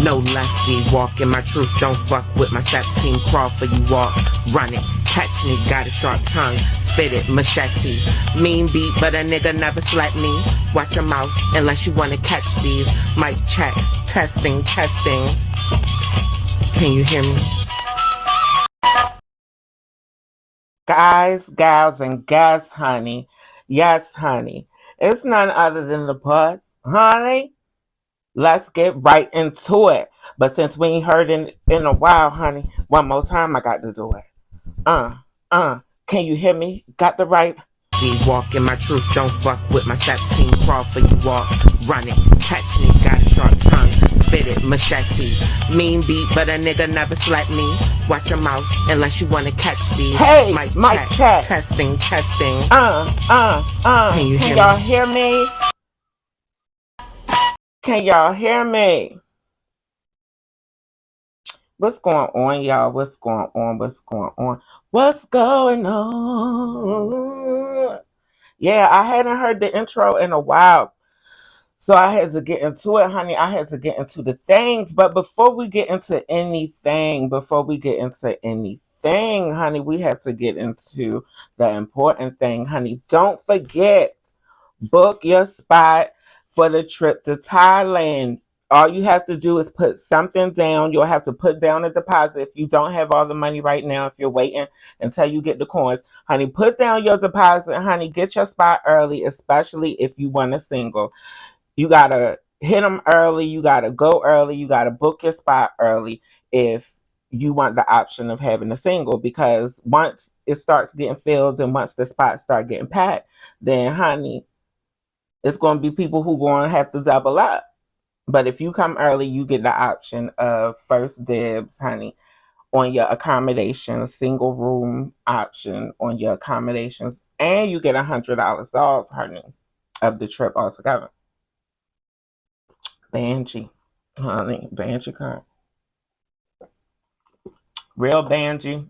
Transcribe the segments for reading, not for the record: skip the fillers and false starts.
No lefty, walking my truth, don't fuck with my step team, crawl for you walk, run it, catch me, got a sharp tongue, spit it, machete, mean beat, but a nigga never slept me, watch your mouth, unless you wanna catch these, mic check, testing, can you hear me? Guys, gals, and gas, honey, yes, honey, it's none other than the Puss, honey. Let's get right into it. But since we ain't heard in a while, honey, one more time I got to do it. Can you hear me? Got the right. Walk in my truth, don't fuck with my step team, crawl for you walk, run it, catch me, got a sharp tongue, spit it, machete, mean beat, but a nigga never slept me, watch your mouth, unless you wanna catch these, hey, mic check, testing, can y'all hear me? Can y'all hear me? What's going on, y'all? What's going on? What's going on? What's going on? Yeah, I hadn't heard the intro in a while, so I had to get into it, honey. I had to get into the things. But before we get into anything, honey, we have to get into the important thing, honey. Don't forget, book your spot for the trip to Thailand. All you have to do is put something down. You'll have to put down a deposit if you don't have all the money right now, if you're waiting until you get the coins. Honey, put down your deposit, honey. Get your spot early, especially if you want a single. You got to hit them early. You got to go early. You got to book your spot early if you want the option of having a single, because once it starts getting filled and once the spots start getting packed, then, honey, it's going to be people who going to have to double up. But if you come early, you get the option of first dibs, honey, on your accommodations, single room option on your accommodations, and you get $100 off, honey, of the trip altogether. Banji, honey, Banji card. Real Banji,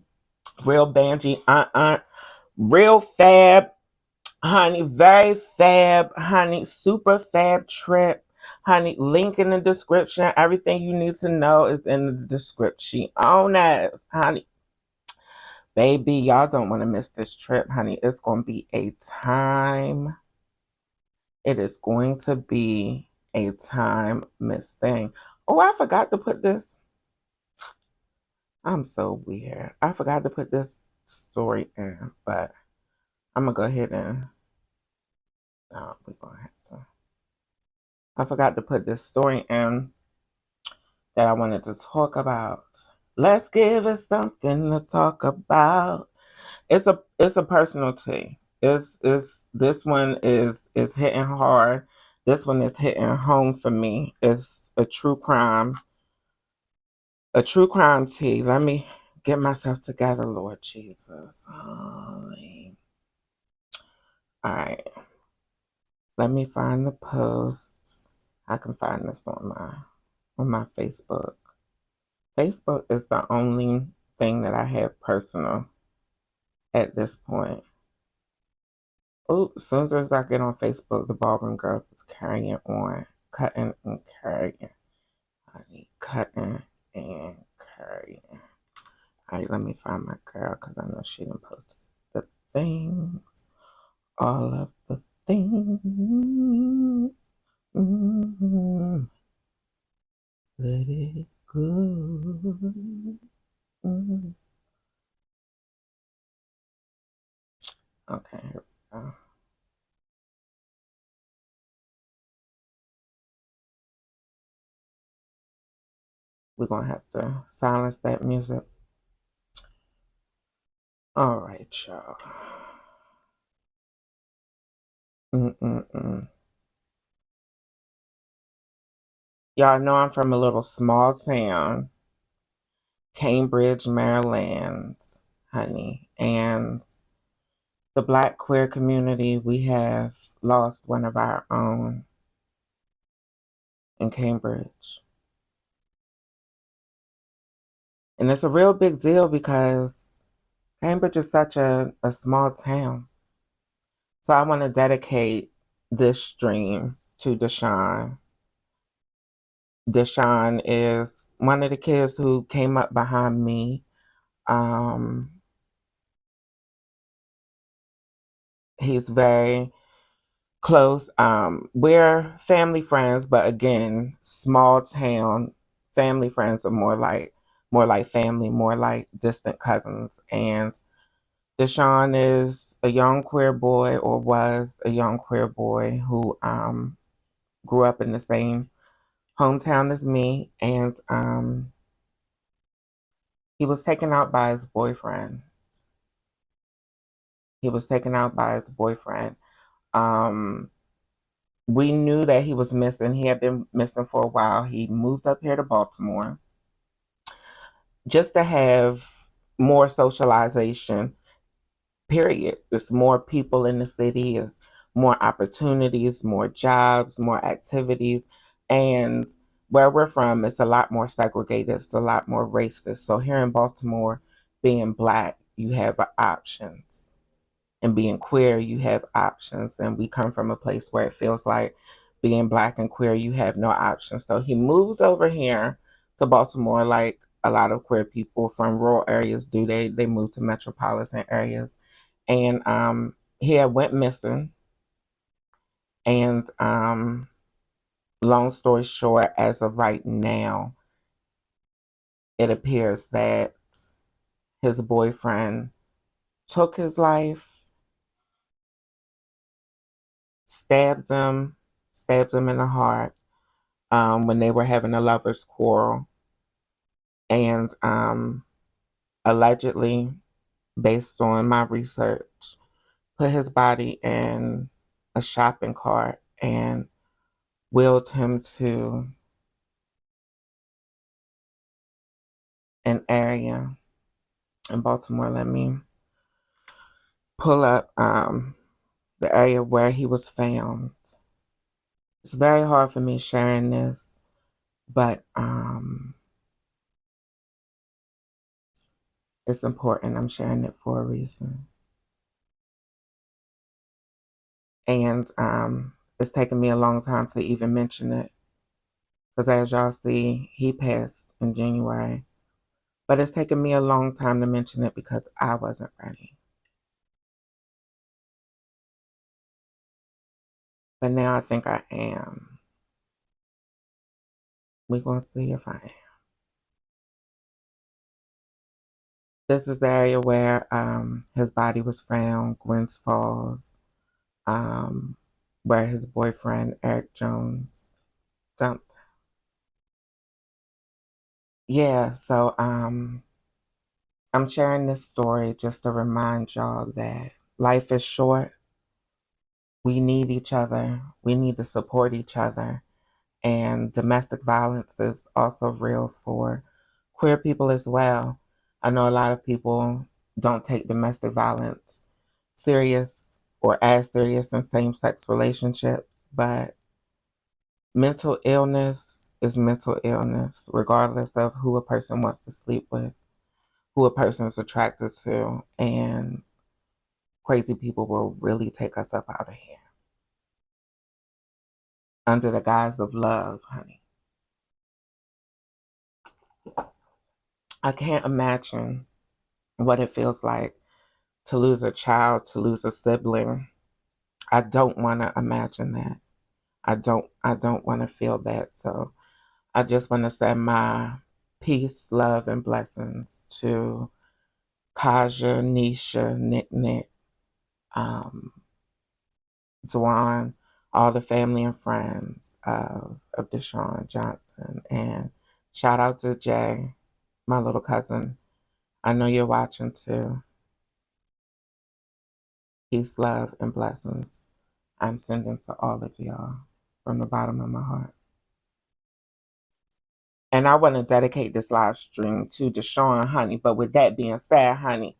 real fab, honey, very fab, honey, super fab trip. Honey, link in the description. Everything you need to know is in the description. On us, honey. Baby, y'all don't want to miss this trip, honey. It's going to be a time. It is going to be a time miss thing. Oh, I forgot to put this. I'm so weird. I forgot to put this story in, but I'm going to go ahead and... No, we're going to have to... I forgot to put this story in that I wanted to talk about. Let's give it something to talk about. It's a personal tea. It's this one is hitting hard. This one is hitting home for me. It's a true crime tea. Let me get myself together, Lord Jesus. All right. Let me find the posts. I can find this on my Facebook. Facebook is the only thing that I have personal at this point. Oh, as soon as I get on Facebook, the Ballroom Girls is carrying on. Cutting and carrying. Honey, cutting and carrying. All right, let me find my girl, because I know she done posted the things. All of the things. Let it go. Okay, here we go. We're going to have to silence that music. All right, y'all. Y'all know I'm from a little small town, Cambridge, Maryland, honey. And the Black queer community, we have lost one of our own in Cambridge. And it's a real big deal because Cambridge is such a small town. So I want to dedicate this stream to Dashond. Dashond is one of the kids who came up behind me. Um, he's very close. We're family friends, but again, small town family friends are more like family, more like distant cousins. And Dashond is a young queer boy, or was a young queer boy, who grew up in the same hometown as me, and he was taken out by his boyfriend. He was taken out by his boyfriend. Um, we knew that he was missing. He had been missing for a while. He moved up here to Baltimore just to have more socialization, period. There's more people in the city, it's more opportunities, more jobs, more activities. And where we're from, it's a lot more segregated, it's a lot more racist. So here in Baltimore, being black, you have options. And being queer, you have options. And we come from a place where it feels like being black and queer, you have no options. So he moved over here to Baltimore, like a lot of queer people from rural areas do. They move to metropolitan areas. And he had went missing. And long story short, as of right now, it appears that his boyfriend took his life, stabbed him, in the heart, when they were having a lover's quarrel. And allegedly, based on my research, put his body in a shopping cart and wheeled him to an area in Baltimore. Let me pull up the area where he was found. It's very hard for me sharing this, but it's important. I'm sharing it for a reason. And it's taken me a long time to even mention it, because as y'all see, he passed in January. But it's taken me a long time to mention it because I wasn't ready. But now I think I am. We're going to see if I am. This is the area where his body was found, Gwen's Falls, um, where his boyfriend, Eric Jones, dumped. Yeah, so I'm sharing this story just to remind y'all that life is short. We need each other. We need to support each other. And domestic violence is also real for queer people as well. I know a lot of people don't take domestic violence serious or as serious in same sex relationships, but mental illness is mental illness, regardless of who a person wants to sleep with, who a person is attracted to, and crazy people will really take us up out of here under the guise of love, honey. I can't imagine what it feels like to lose a child, to lose a sibling. I don't want to imagine that. I don't want to feel that. So I just want to send my peace, love, and blessings to Kaja, Nisha, Nick Nick, um, Dwan, all the family and friends of Dashond Johnson. And shout out to Jay, my little cousin. I know you're watching too. Peace, love, and blessings I'm sending to all of y'all from the bottom of my heart. And I want to dedicate this live stream to Dashond, honey. But with that being said, honey,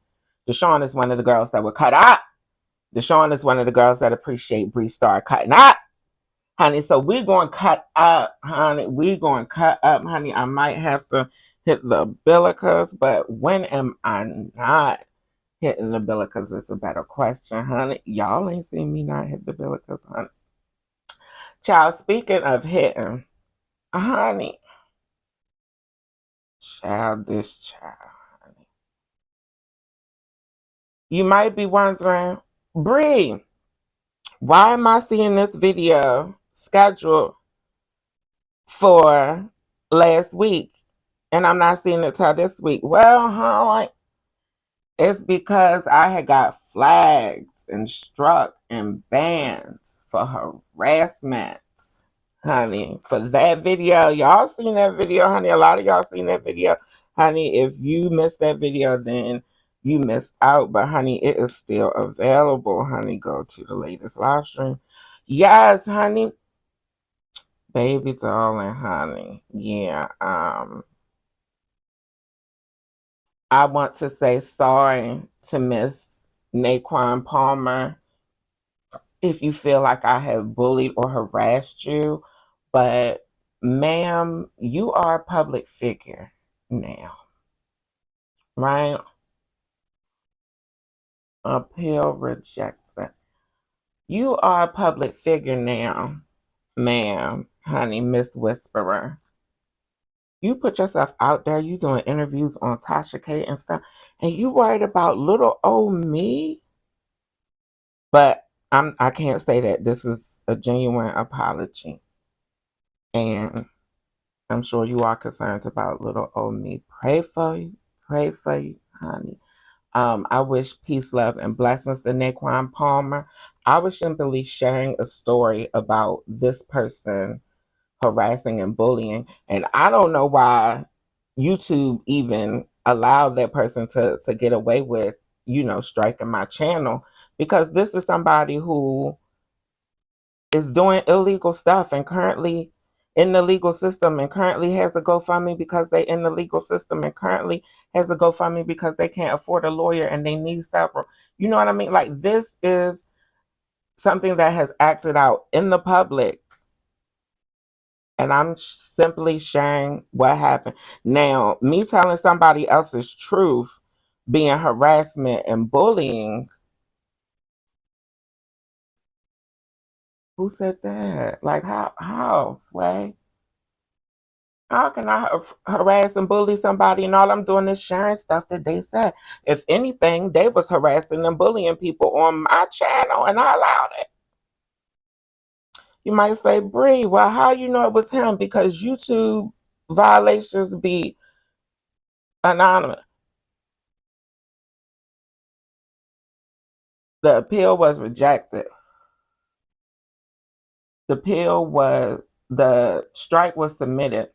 Dashond is one of the girls that would cut up. Dashond is one of the girls that appreciate Bre Starr cutting up, honey. So we're going to cut up, honey. We're going to cut up, honey. I might have to hit the umbilicus, but when am I not hitting the umbilicus? It's a better question, honey. Y'all ain't seen me not hit the umbilicus, honey. Child, speaking of hitting, Honey, childish child, honey. You might be wondering, Bre, why am I seeing this video scheduled for last week and I'm not seeing it till this week? Well, honey, it's because I had got flags and struck and bans for harassment, honey. For that video, y'all seen that video, honey. A lot of y'all seen that video, honey. If you missed that video, then you missed out. But honey, it is still available, honey. Go to the latest live stream. Yes, honey. Baby darling, honey. Yeah. I want to say sorry to Miss Naquan Palmer if you feel like I have bullied or harassed you, but ma'am, you are a public figure now, right? Appeal rejection. You are a public figure now, ma'am, honey, Miss Whisperer. You put yourself out there, you doing interviews on Tasha K and stuff, and you worried about little old me? But I can't say that. This is a genuine apology. And I'm sure you are concerned about little old me. Pray for you, honey. I wish peace, love, and blessings to Naquan Palmer. I was simply sharing a story about this person harassing and bullying, and I don't know why YouTube even allowed that person to get away with, striking my channel, because this is somebody who is doing illegal stuff and currently in the legal system and currently has a GoFundMe because they in the legal system and currently has a GoFundMe because they can't afford a lawyer and they need several. You know what I mean? Like, this is something that has acted out in the public. And I'm simply sharing what happened. Now, me telling somebody else's truth being harassment and bullying. Who said that? Like, how, Sway? How can I harass and bully somebody and all I'm doing is sharing stuff that they said? If anything, they was harassing and bullying people on my channel and I allowed it. You might say, Bre, well, how you know it was him? Because YouTube violations be anonymous. The appeal was rejected. The strike was submitted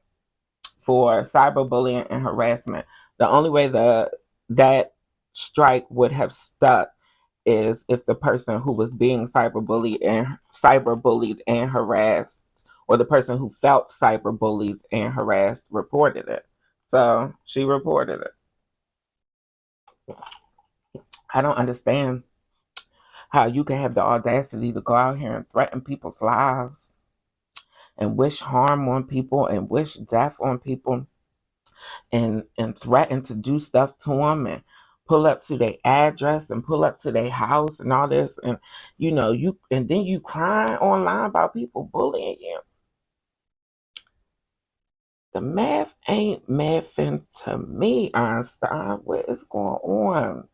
for cyberbullying and harassment. The only way that strike would have stuck is if the person who was being cyberbullied and harassed, or the person who felt cyberbullied and harassed, reported it. So she reported it. I don't understand how you can have the audacity to go out here and threaten people's lives and wish harm on people and wish death on people and threaten to do stuff to them and pull up to their address and pull up to their house and all this, and and then you crying online about people bullying you. The math ain't mathing to me, Einstein. What is going on?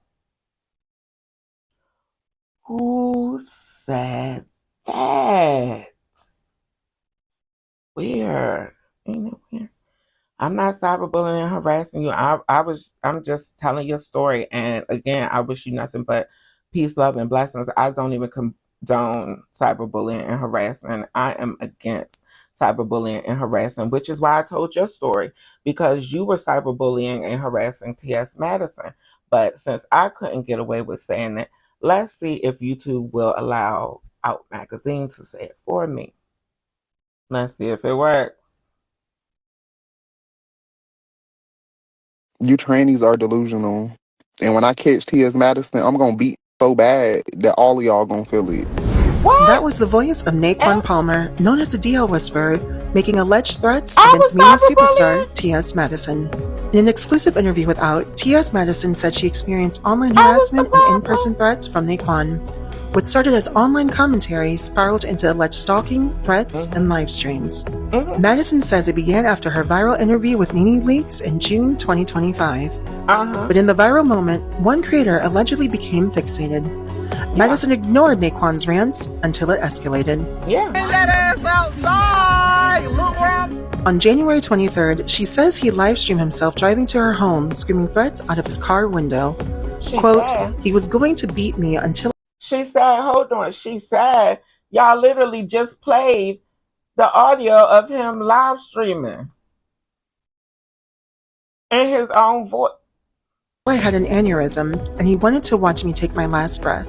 Who said that? Weird. Ain't it weird? I'm not cyberbullying and harassing you. I'm just telling your story. And again, I wish you nothing but peace, love, and blessings. I don't even condone cyberbullying and harassment. I am against cyberbullying and harassing, which is why I told your story, because you were cyberbullying and harassing T.S. Madison. But since I couldn't get away with saying it, let's see if YouTube will allow Out Magazine to say it for me. Let's see if it works. You trannies are delusional. And when I catch T.S. Madison, I'm going to beat so bad that all of y'all going to feel it. What? That was the voice of Naquan Palmer, known as the DL Whisperer, making alleged threats against media superstar T.S. Madison. In an exclusive interview with Out, T.S. Madison said she experienced online harassment and in-person threats from Naquan. What started as online commentary spiraled into alleged stalking, threats, and live streams. Madison says it began after her viral interview with Nene Leakes in June 2025. But in the viral moment, one creator allegedly became fixated. Madison ignored Naquan's rants until it escalated. Yeah. Get that ass outside! Look around. On January 23rd, she says he live-streamed himself driving to her home, screaming threats out of his car window. Quote, he was going to beat me until... She said, hold on, she said, y'all literally just played the audio of him live streaming in his own voice. I had an aneurysm, and he wanted to watch me take my last breath.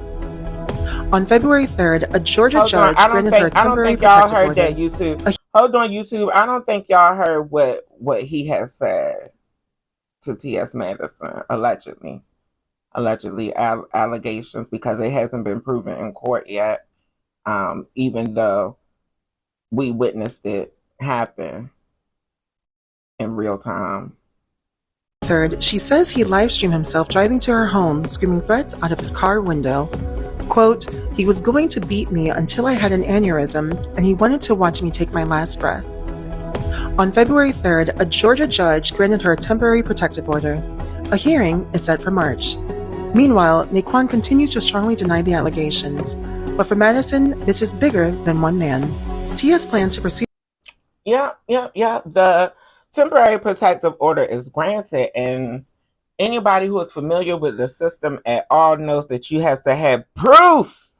On February 3rd, a Georgia judge granted her a temporary protective order. That, YouTube. Hold on, YouTube. I don't think y'all heard what he has said to T.S. Madison, allegedly. Allegations, because it hasn't been proven in court yet, even though we witnessed it happen in real time. Third, she says he live-streamed himself driving to her home, screaming threats out of his car window. Quote, he was going to beat me until I had an aneurysm, and he wanted to watch me take my last breath. On February 3rd, a Georgia judge granted her a temporary protective order. A hearing is set for March. Meanwhile, Naquan continues to strongly deny the allegations. But for Madison, this is bigger than one man. T.S. plans to proceed. Yeah. The temporary protective order is granted, and anybody who is familiar with the system at all knows that you have to have proof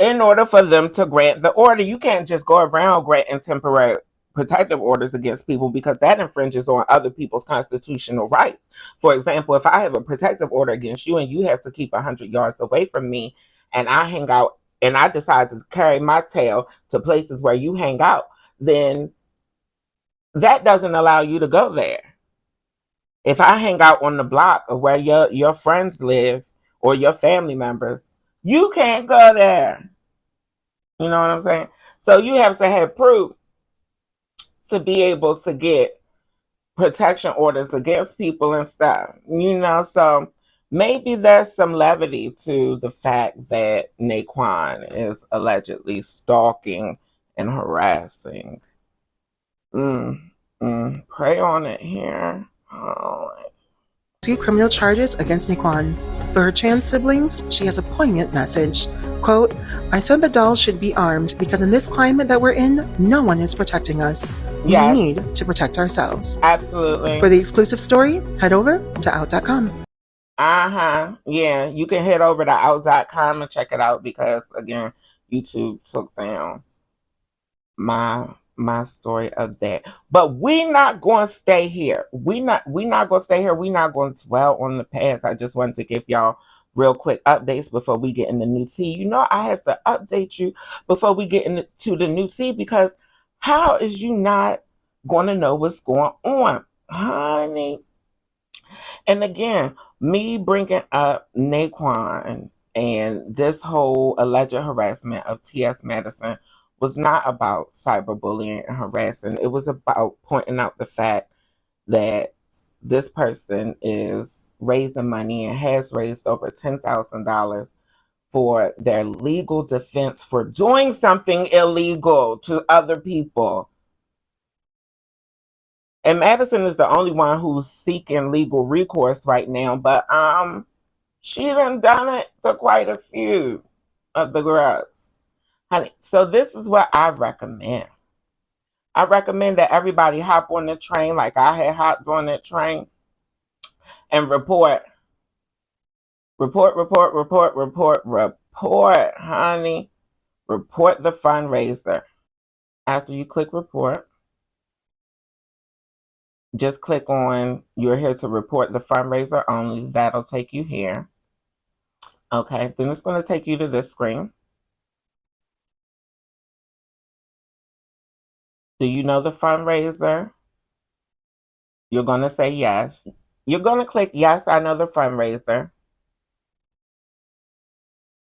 in order for them to grant the order. You can't just go around granting temporary protective orders against people, because that infringes on other people's constitutional rights. For example, if I have a protective order against you and you have to keep 100 yards away from me, and I hang out and I decide to carry my tail to places where you hang out, then that doesn't allow you to go there. If I hang out on the block of where your friends live or your family members, you can't go there. You know what I'm saying? So you have to have proof to be able to get protection orders against people and stuff. You know, so maybe there's some levity to the fact that Naquan is allegedly stalking and harassing. Pray on it here. Oh. Criminal charges against Naquan. For her trans siblings, she has a poignant message. Quote, I said the dolls should be armed because in this climate that we're in, no one is protecting us. We need to protect ourselves. Absolutely. For the exclusive story, head over to out.com. Yeah, you can head over to out.com and check it out, because again, YouTube took down my story of that. But we're not going to stay here. We're not going to stay here. We're not going to dwell on the past. I just wanted to give y'all real quick updates before we get in the new tea. You know, I have to update you before we get into the new tea, because how is you not going to know what's going on, honey? And again, me bringing up Naquan and this whole alleged harassment of T.S. Madison was not about cyberbullying and harassing. It was about pointing out the fact that this person is raising money and has raised over $10,000 for their legal defense for doing something illegal to other people. And Madison is the only one who's seeking legal recourse right now, but she done it to quite a few of the girls. Honey, so this is what I recommend. I recommend that everybody hop on the train like I had hopped on that train and report, honey. Report the fundraiser. After you click report, just click on you're here to report the fundraiser only. That'll take you here. Okay, then it's going to take you to this screen. Do you know the fundraiser? You're going to say yes. You're going to click yes, I know the fundraiser.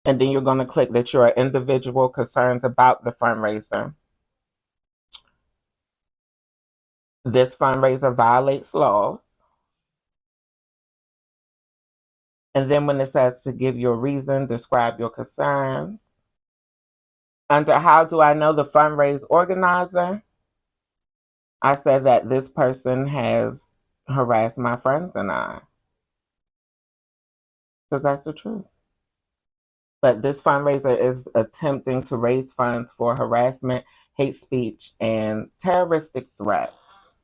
And then you're going to click that you're an individual concerned about the fundraiser. This fundraiser violates laws. And then when it says to give your reason, describe your concern. Under how do I know the fundraise organizer? I said that this person has harassed my friends and I. Because that's the truth. But this fundraiser is attempting to raise funds for harassment, hate speech, and terroristic threats.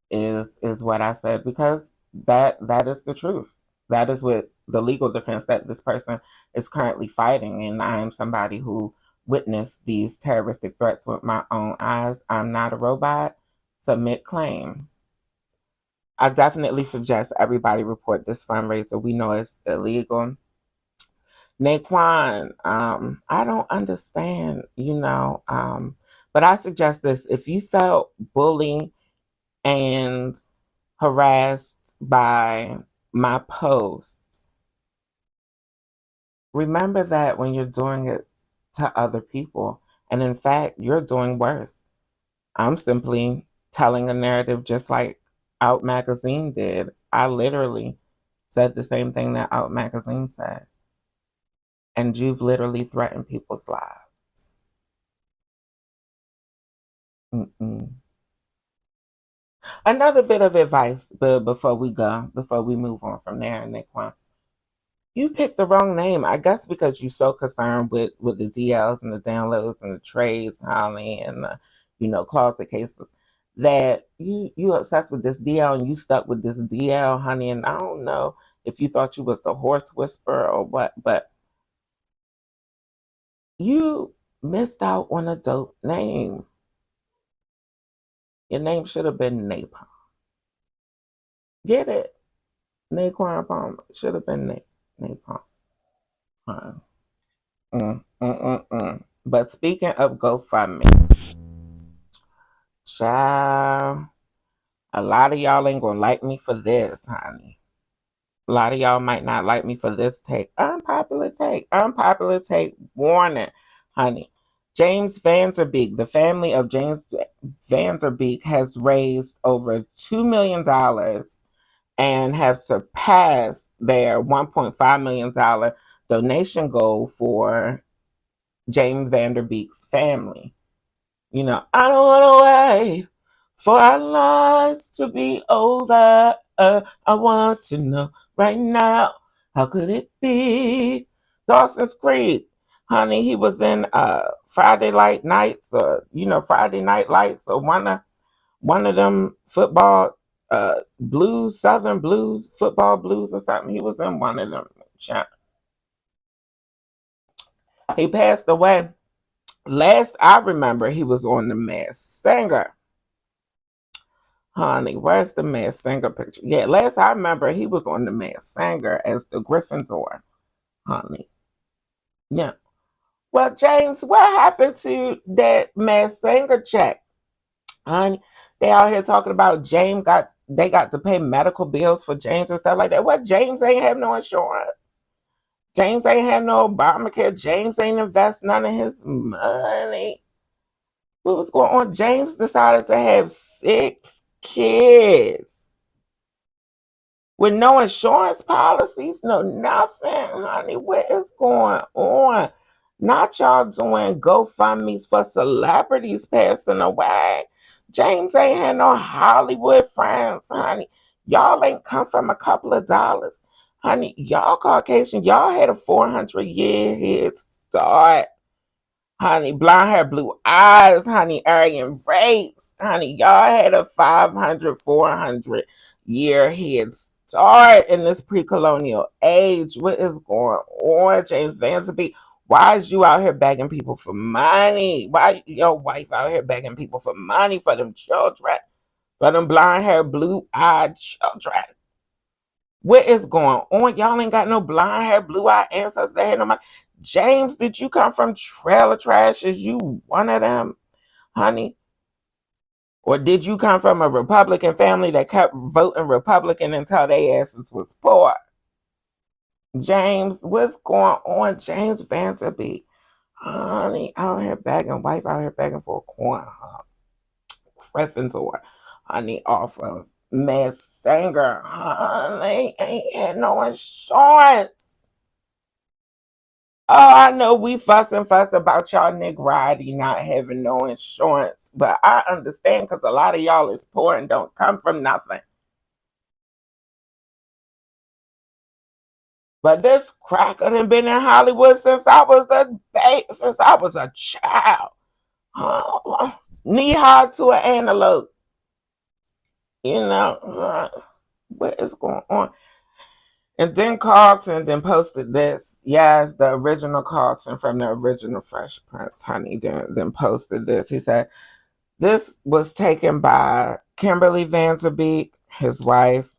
Is what I said, because that is the truth. That is what the legal defense that this person is currently fighting, and I am somebody who witnessed these terroristic threats with my own eyes. I'm not a robot. Submit claim. I definitely suggest everybody report this fundraiser. We know it's illegal. Naquan, I don't understand, but I suggest this. If you felt bullied and harassed by my post, remember that when you're doing it to other people. And in fact, you're doing worse. I'm simply telling a narrative just like Out Magazine did. I literally said the same thing that Out Magazine said. And you've literally threatened people's lives. Mm-mm. Another bit of advice before we move on from there, Naquan. You picked the wrong name. I guess because you're so concerned with the DLs and the downloads and the trades, Holly, and the, closet cases, that you obsessed with this DL and you stuck with this DL, honey. And I don't know if you thought you was the horse whisperer or what, but you missed out on a dope name. Your name should have been Napalm. Get it? Naquan Palmer. Should have been Napalm. But speaking of GoFundMe, child, a lot of y'all ain't gonna like me for this, honey. A lot of y'all might not like me for this take. Unpopular take. Warning, honey. James Vanderbeek, the family of James Vanderbeek, has raised over $2 million and have surpassed their $1.5 million donation goal for James Vanderbeek's family. I don't want to wait for our lives to be over. I want to know right now, how could it be? Dawson's Creek, honey, he was in Friday Night Lights, or Friday Night Lights, or one of them football blues, Southern blues, football blues or something. He was in one of them. He passed away. Last I remember, he was on The Masked Singer. Honey, where's The Masked Singer picture? Yeah, last I remember, he was on The Masked Singer as the Gryffindor. Honey. Yeah. Well, James, what happened to that Masked Singer check? Honey, they out here talking about they got to pay medical bills for James and stuff like that. What? James ain't have no insurance. James ain't have no Obamacare. James ain't invest none of his money. What was going on? James decided to have 6 kids with no insurance policies, no nothing, honey. What is going on? Not y'all doing GoFundMe's for celebrities passing away. James ain't had no Hollywood friends, honey. Y'all ain't come from a couple of dollars. Honey, y'all Caucasian, y'all had a 400-year head start. Honey, blonde hair, blue eyes, honey, Aryan race. Honey, y'all had a 500, 400-year head start in this pre-colonial age. What is going on, James Vanderbeek? Why is you out here begging people for money? Why your wife out here begging people for money for them children? For them blonde hair, blue eyed children? What is going on? Y'all ain't got no blonde hair, blue eyed ancestors that had no money. James, did you come from trailer trash? Is you one of them, honey? Or did you come from a Republican family that kept voting Republican until their asses was poor? James, what's going on? James Vanderbeek, honey, out here begging, wife out here begging for a corn hop. Gryffindor, honey, off of Miss Singer, honey, ain't had no insurance. Oh, I know we fuss about y'all niggerati not having no insurance, but I understand because a lot of y'all is poor and don't come from nothing. But this cracker done been in Hollywood since I was a child. Knee high to an antelope. You know, what is going on? And then Carlton then posted this. Yes, the original Carlton from the original Fresh Prince, honey, then posted this. He said, this was taken by Kimberly Vanderbeek, his wife,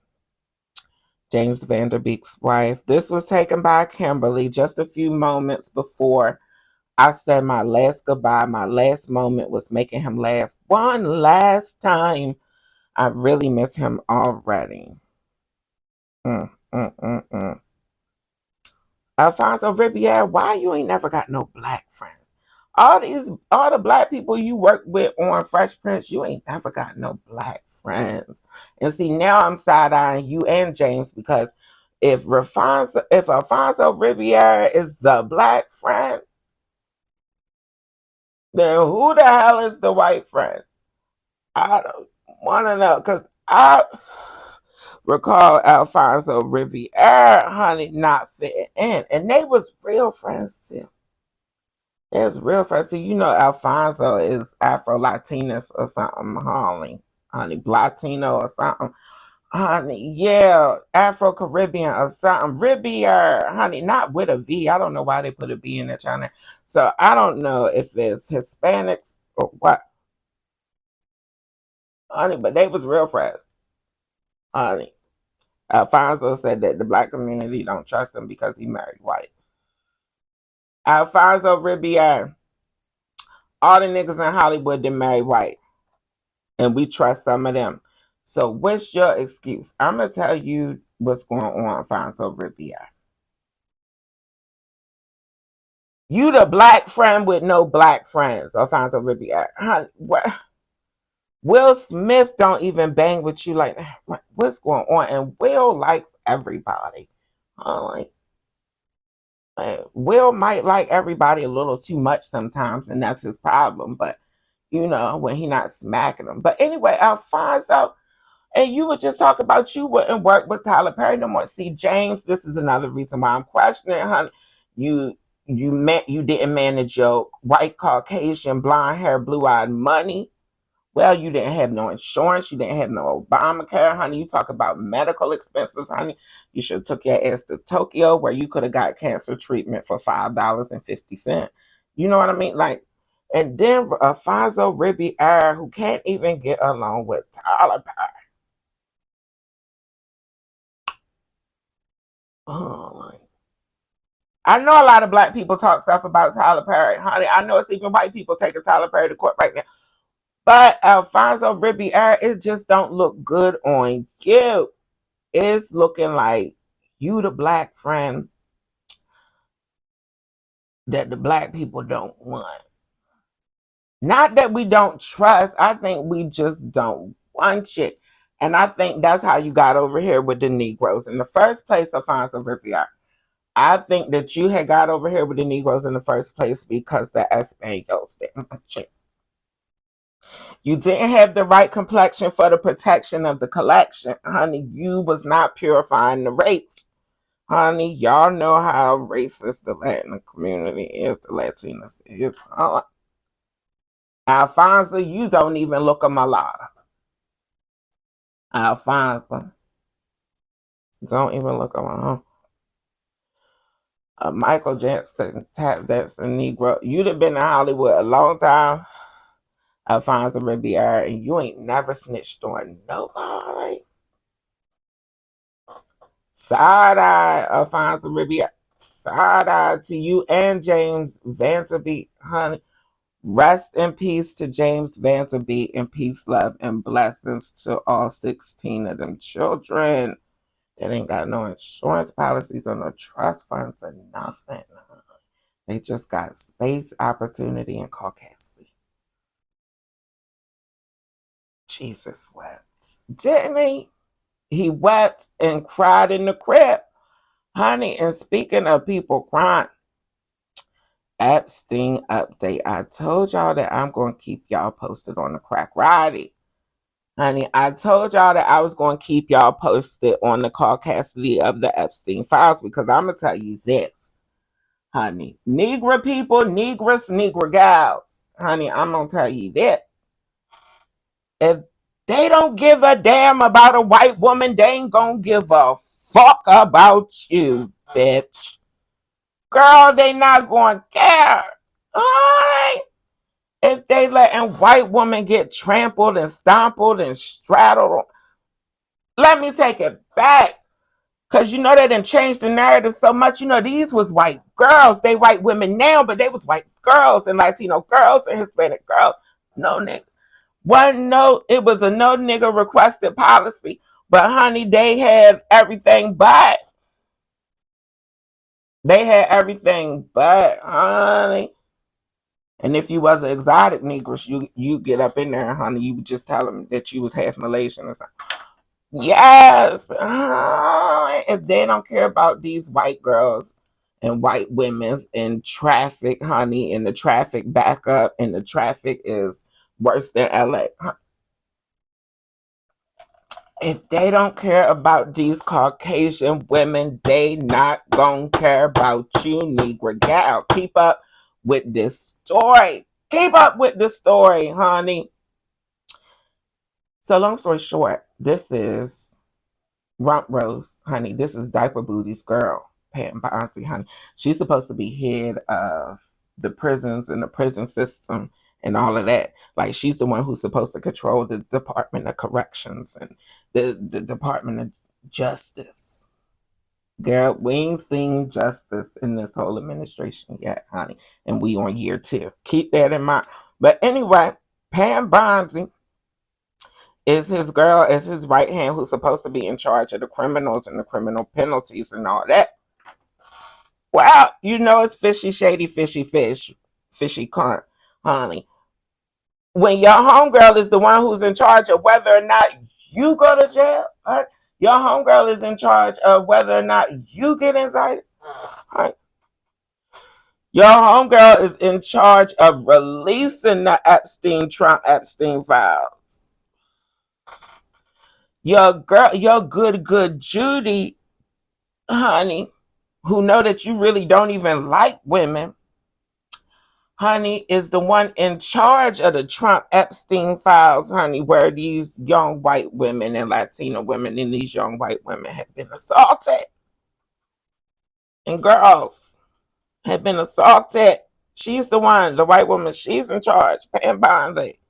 James Vanderbeek's wife. This was taken by Kimberly just a few moments before I said my last goodbye. My last moment was making him laugh one last time. I really miss him already. Mm, mm, mm, mm. Alfonso Riviere, why you ain't never got no black friends? All the black people you work with on Fresh Prince, you ain't never got no black friends. And see, now I'm side-eyeing you and James because if Alfonso Riviere is the black friend, then who the hell is the white friend? I don't want to know because I recall Alfonso Riviere, honey, not fitting in. And they was real friends too. They was real friends too. You know Alfonso is Afro-Latinus or something, honey, Latino or something. Honey, yeah, Afro-Caribbean or something. Riviere, honey, not with a V. I don't know why they put a B in there, China. So I don't know if it's Hispanics or what. Honey, but they was real friends. Honey. Alfonso said that the black community don't trust him because he married white. Alfonso Riviere, all the niggas in Hollywood didn't marry white. And we trust some of them. So what's your excuse? I'm going to tell you what's going on, Alfonso Riviere. You the black friend with no black friends, Alfonso Riviere. Honey, what? Will Smith don't even bang with you like that. What's going on? And Will likes everybody. Will might like everybody a little too much sometimes, and that's his problem. But you know, when he not smacking them. But anyway, Alfonso, and you would just talk about you wouldn't work with Tyler Perry no more. See, James, this is another reason why I'm questioning, honey. You didn't manage your white Caucasian blonde hair, blue eyed money. Well, you didn't have no insurance. You didn't have no Obamacare, honey. You talk about medical expenses, honey. You should have took your ass to Tokyo where you could have got cancer treatment for $5.50. You know what I mean? Like, and then Alfonso Riviere, who can't even get along with Tyler Perry. Oh, I know a lot of black people talk stuff about Tyler Perry, honey. I know it's even white people taking Tyler Perry to court right now. But Alfonso Riviere, it just don't look good on you. It's looking like you the black friend that the black people don't want. Not that we don't trust. I think we just don't want it. And I think that's how you got over here with the Negroes. In the first place, Alfonso Riviere, I think that you had got over here with the Negroes in the first place because the Españoles didn't want you. You didn't have the right complexion for the protection of the collection. Honey, you was not purifying the race. Honey, y'all know how racist the Latin community is, the Latinos is. Alfonso, you don't even look a mulatto. Alfonso, don't even look a mulatto. Michael Jackson, tap dancing Negro. You'd have been in Hollywood a long time, Alfonso Riviere, and you ain't never snitched on nobody. Side-eye, Alfonso Riviere. Side-eye to you and James Vanderbeek, honey. Rest in peace to James Vanderbeek, and peace, love, and blessings to all 16 of them children that ain't got no insurance policies or no trust funds or nothing. They just got space, opportunity, and caucasity. Jesus wept. Didn't he? He wept and cried in the crib. Honey, and speaking of people crying, Epstein update. I told y'all that I'm going to keep y'all posted on the crack Roddy. Honey, I told y'all that I was going to keep y'all posted on the caucasity of the Epstein files because I'm going to tell you this. Honey, Negro people, Negro gals. Honey, I'm going to tell you this. If they don't give a damn about a white woman, they ain't gonna give a fuck about you, bitch. Girl, they not gonna care. Alright? If they letting white women get trampled and stompled and straddled, let me take it back. Cause you know they done changed the narrative so much. You know, these was white girls. They white women now, but they was white girls and Latino girls and Hispanic girls. No niggas. It was a no nigga requested policy. But honey, they had everything but. Honey. And if you was an exotic Negro, you get up in there, honey, you would just tell them that you was half Malaysian or something. Yes. If they don't care about these white girls and white women's in traffic, honey, and the traffic back up and the traffic is worse than LA. If they don't care about these Caucasian women, they not gonna care about you, Negro gal. Keep up with this story. Keep up with the story, honey. So long story short, this is Rump Rose, honey. This is Diaper Booty's girl, Pam Bondi, honey. She's supposed to be head of the prisons and the prison system and all of that. Like, she's the one who's supposed to control the Department of Corrections and the Department of Justice. Girl, we ain't seen justice in this whole administration yet, honey. And we on year 2. Keep that in mind. But anyway, Pam Bondi is his girl, is his right hand who's supposed to be in charge of the criminals and the criminal penalties and all that. Well, you know it's fishy, shady, fishy fish, fishy cunt, honey. When your homegirl is the one who's in charge of whether or not you go to jail, right? Your homegirl is in charge of whether or not you get indicted. Right? Your homegirl is in charge of releasing the Trump Epstein files. Your good Judy, honey, who know that you really don't even like women, honey, is the one in charge of the Trump Epstein files, honey, where these young white women and Latino women and these young white women have been assaulted. And girls have been assaulted. She's the one, the white woman, she's in charge. Pam Bondi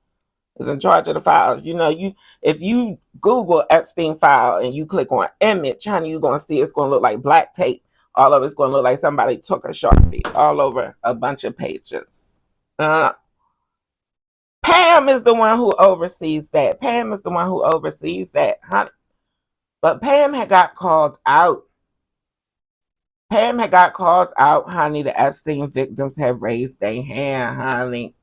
is in charge of the files. You know, if you Google Epstein file and you click on image, honey, you're going to see it's going to look like black tape. All of it's going to look like somebody took a Sharpie all over a bunch of pages. Pam is the one who oversees that. Honey. But Pam had got called out. Honey. The Epstein victims have raised their hand, honey.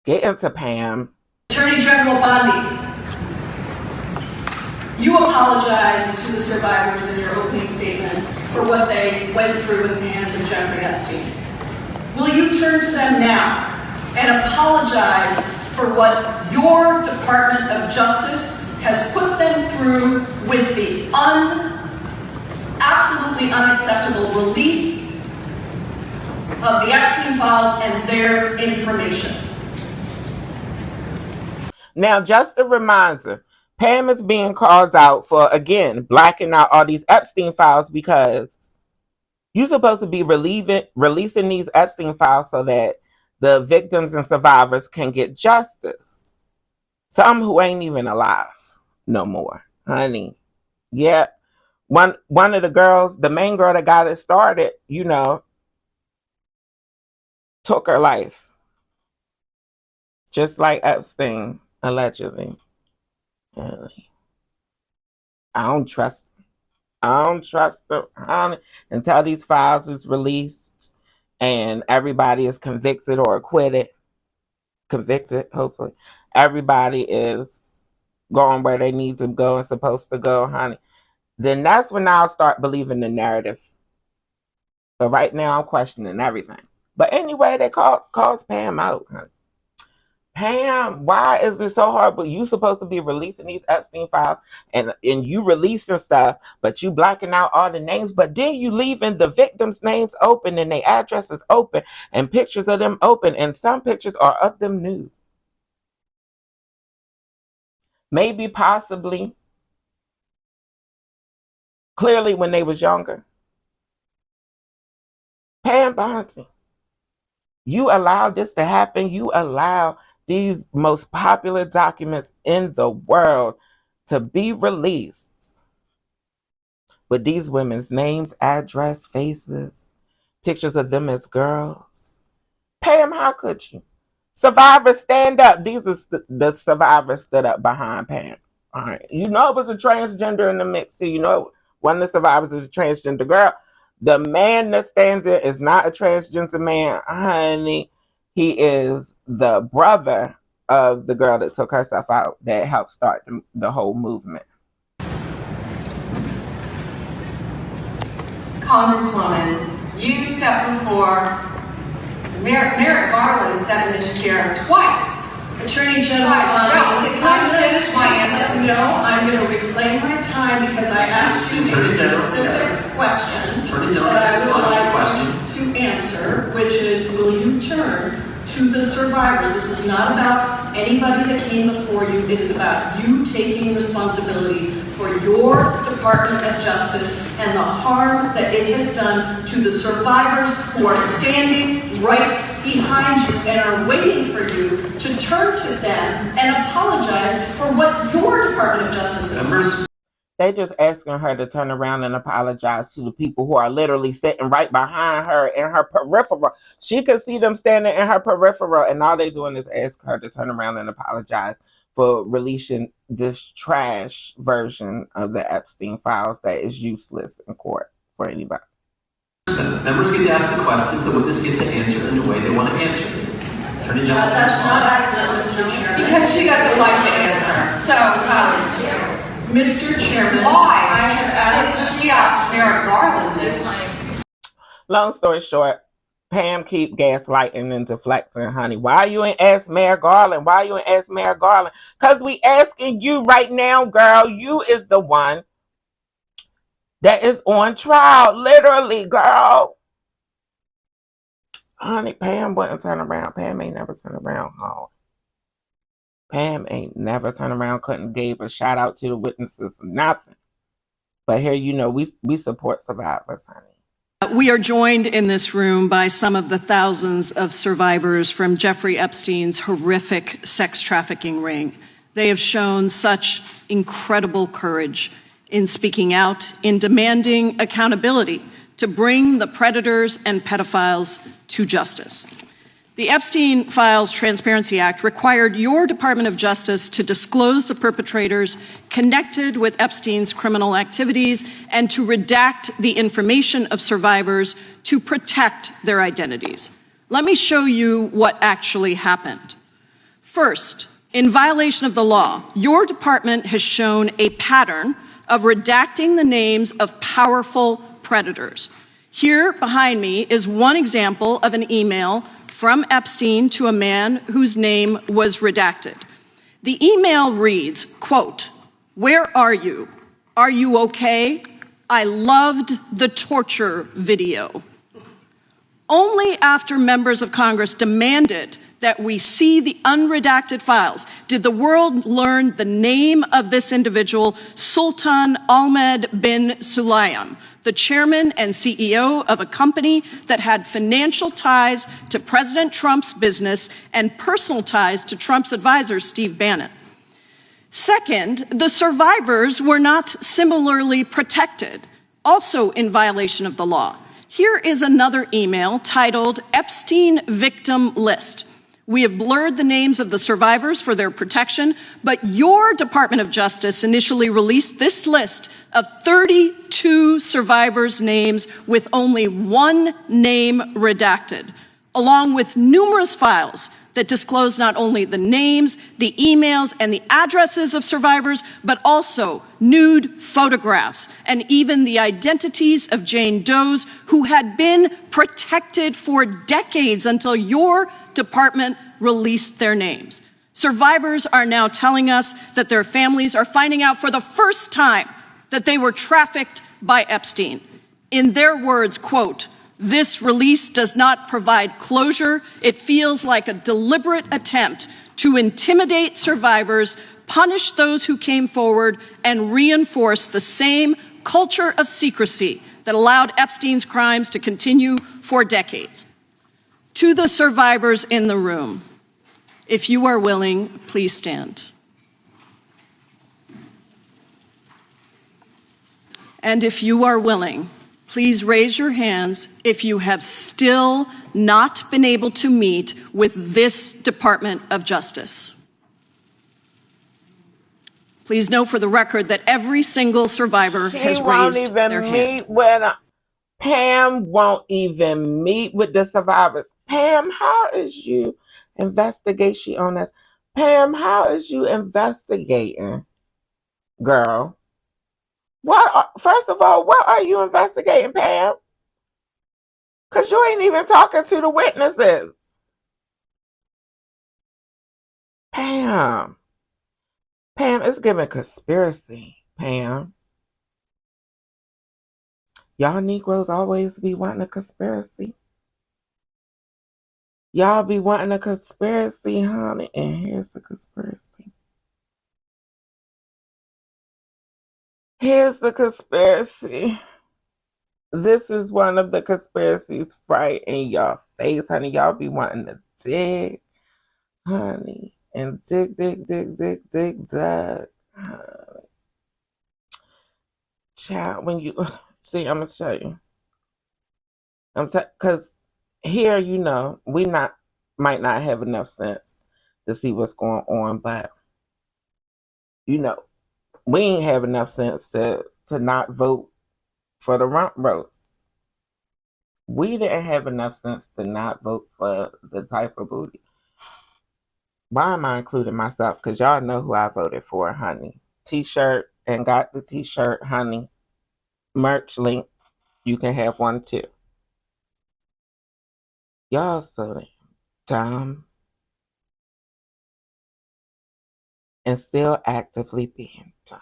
Get into Pam. Attorney General Bondi, you apologized to the survivors in your opening statement for what they went through at the hands of Jeffrey Epstein. Will you turn to them now and apologize for what your Department of Justice has put them through with the absolutely unacceptable release of the Epstein files and their information? Now, just a reminder, Pam is being called out for, again, blacking out all these Epstein files because you're supposed to be releasing these Epstein files so that the victims and survivors can get justice. Some who ain't even alive no more, honey. Yeah. One of the girls, the main girl that got it started, you know, took her life. Just like Epstein, allegedly. I don't trust them, honey, until these files is released and everybody is convicted or acquitted. Convicted, hopefully. everybody is going where they need to go and supposed to go, honey, then that's when I'll start believing the narrative. But right now, I'm questioning everything. But anyway, they calls Pam out, honey. Pam, why is this so hard? But you supposed to be releasing these Epstein files and you releasing stuff, but you blacking out all the names, but then you leaving the victims' names open and their addresses open and pictures of them open, and some pictures are of them nude. Maybe, possibly, clearly when they was younger. Pam Bondi, you allowed this to happen. You allowed these most popular documents in the world to be released with these women's names, address, faces, pictures of them as girls. Pam, how could you? Survivors, stand up. These are the survivors stood up behind Pam. All right. You know it was a transgender in the mix too. You know one of the survivors is a transgender girl. The man that stands there is not a transgender man, honey. He is the brother of the girl that took herself out that helped start the whole movement. Congresswoman, you sat before Merrick Garland sat in this chair twice. Attorney General, can I finish my answer? No, I'm going to reclaim my time because I asked you a specific question that I would like you to answer, which is, will you turn to the survivors? This is not about anybody that came before you. It is about you taking responsibility for your Department of Justice and the harm that it has done to the survivors who are standing right behind you and are waiting for you to turn to them and apologize for what your Department of Justice has done. They just asking her to turn around and apologize to the people who are literally sitting right behind her in her peripheral. She could see them standing in her peripheral, and all they doing is ask her to turn around and apologize for releasing this trash version of the Epstein files that is useless in court for anybody. Members get to ask the questions, the witnesses get to answer in the way they want to answer. Attorney General. That's not accurate, Mr. Chairman. Because she doesn't like the answer. So, Mr. Chairman, why? I have asked. She asked Merrick Garland this. Long story short, Pam keep gaslighting and deflecting, honey. Why you ain't ask Mayor Garland? Why you ain't ask Mayor Garland? Because we asking you right now, girl. You is the one that is on trial. Literally, girl. Honey, Pam wouldn't turn around. Pam ain't never turned around. Oh. Pam ain't never turned around, couldn't gave a shout out to the witnesses, nothing. But here, you know, we support survivors, honey. We are joined in this room by some of the thousands of survivors from Jeffrey Epstein's horrific sex trafficking ring. They have shown such incredible courage in speaking out, in demanding accountability to bring the predators and pedophiles to justice. The Epstein Files Transparency Act required your Department of Justice to disclose the perpetrators connected with Epstein's criminal activities and to redact the information of survivors to protect their identities. Let me show you what actually happened. First, in violation of the law, your department has shown a pattern of redacting the names of powerful predators. Here behind me is one example of an email from Epstein to a man whose name was redacted. The email reads, quote, "Where are you? Are you okay? I loved the torture video." Only after members of Congress demanded that we see the unredacted files did the world learn the name of this individual, Sultan Ahmed bin Sulayem, the chairman and CEO of a company that had financial ties to President Trump's business and personal ties to Trump's advisor, Steve Bannon. Second, the survivors were not similarly protected, also in violation of the law. Here is another email titled Epstein Victim List. We have blurred the names of the survivors for their protection, but your Department of Justice initially released this list of 32 survivors' names with only one name redacted, along with numerous files that disclose not only the names, the emails, and the addresses of survivors, but also nude photographs and even the identities of Jane Does who had been protected for decades until your department released their names. Survivors are now telling us that their families are finding out for the first time that they were trafficked by Epstein. In their words, quote, "This release does not provide closure. It feels like a deliberate attempt to intimidate survivors, punish those who came forward, and reinforce the same culture of secrecy that allowed Epstein's crimes to continue for decades." To the survivors in the room, if you are willing, please stand. And if you are willing, please raise your hands if you have still not been able to meet with this Department of Justice. Please note for the record that every single survivor has raised their hand. Pam won't even meet with the survivors. Pam, how is you investigation on this? Pam, how is you investigating, girl? First of all, what are you investigating, Pam? Because you ain't even talking to the witnesses. Pam, it's giving conspiracy, Pam. Y'all Negroes always be wanting a conspiracy. Y'all be wanting a conspiracy, honey, and here's the conspiracy. Here's the conspiracy. This is one of the conspiracies right in y'all face, honey. Y'all be wanting to dig, honey, and dig. Child, when you see, I'm gonna show you. Because here, we might not have enough sense to see what's going on, but we ain't have enough sense to not vote for the rump roast. We didn't have enough sense to not vote for the type of booty. Why am I including myself? Because y'all know who I voted for, honey. T-shirt, and got the T-shirt, honey. Merch link. You can have one too. Y'all so dumb. And still actively being dumb.